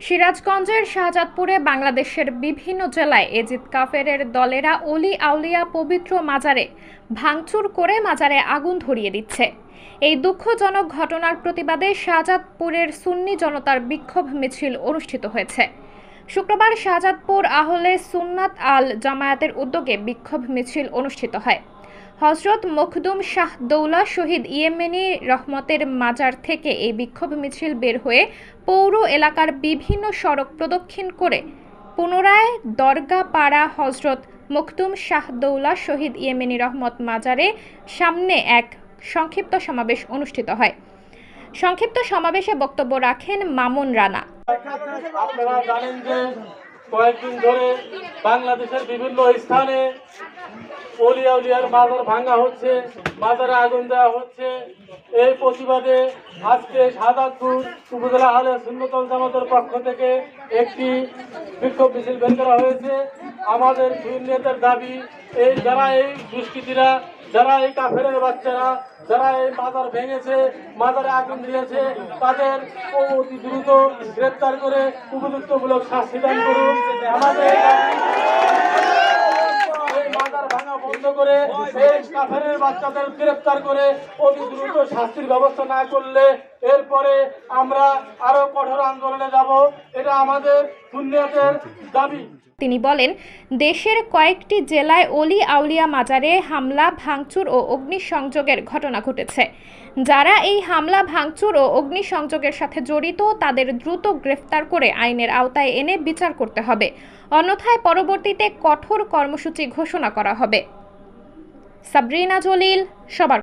সিরাজগঞ্জের শাহজাদপুরে বাংলাদেশের বিভিন্ন জেলায় এজিদ কাফেরের দলেরা অলি আউলিয়া পবিত্র মাজারে ভাঙচুর করে মাজারে আগুন ধরিয়ে দিচ্ছে। এই দুঃখজনক ঘটনার প্রতিবাদে শাহজাদপুরের সুন্নি জনতার বিক্ষোভ মিছিল অনুষ্ঠিত হয়েছে। শুক্রবার শাহজাদপুর আহলে সুন্নাত আল জামায়াতের উদ্যোগে বিক্ষোভ মিছিল অনুষ্ঠিত হয়। হযরত মখদুম শাহ দৌলা শহীদ ইয়েমেনি রহমতের মাজার থেকে এই বিক্ষোভ মিছিল বের হয়ে পৌর এলাকার বিভিন্ন সড়ক প্রদক্ষিণ করে পুনরায় দরগাপাড়া হযরত মখদুম শাহ দৌলা শহীদ ইয়েমেনি রহমত মাজারে সামনে এক সংক্ষিপ্ত সমাবেশ অনুষ্ঠিত হয়। সংক্ষিপ্ত সমাবেশে বক্তব্য রাখেন মামুন রানা। আপনারা জানেন যে কয়েকদিন ধরে বাংলাদেশের বিভিন্ন স্থানে অলি আউলিয়ার মাজার ভাঙা হচ্ছে, মাজারে আগুন দেওয়া হচ্ছে। এই প্রতিবাদে আজকে শাহজাদপুর উপজেলা আহলে সুন্নাত ওয়াল জামাতের পক্ষ থেকে একটি বিক্ষোভ মিছিল বের করা হয়েছে। আমাদের সুন্নিয়তের দাবি, যারা এই দুষ্কৃতীরা, যারা এই কাফেরের বাচ্চারা, যারা এই মাজার ভেঙেছে, মাজারে আগুন দিয়েছে, তাদের অতি দ্রুত গ্রেপ্তার করে উপযুক্তমূলক শাস্তি দান করুন। আমাদের এই মাজার ভাঙা বন্ধ করে এই কাফেরের বাচ্চাদের গ্রেপ্তার করে অতি দ্রুত শাস্তির ব্যবস্থা না করলে এরপরে আমরা আরো কঠোর আন্দোলনে যাব। এটা আমাদের সুন্নিয়তের দাবি। তিনি বলেন, দেশের কয়েকটি জেলায় অলি আউলিয়া মাজারে হামলা, ভাঙচুর ও অগ্নিসংযোগের ঘটনা ঘটেছে। যারা এই হামলা, ভাঙচুর ও অগ্নিসংযোগের সাথে জড়িত তাদের দ্রুত গ্রেফতার করে আইনের আওতায় এনে বিচার করতে হবে, অন্যথায় পরবর্তীতে কঠোর কর্মসূচি ঘোষণা করা হবে। সাবরিনা জলিল, সবার।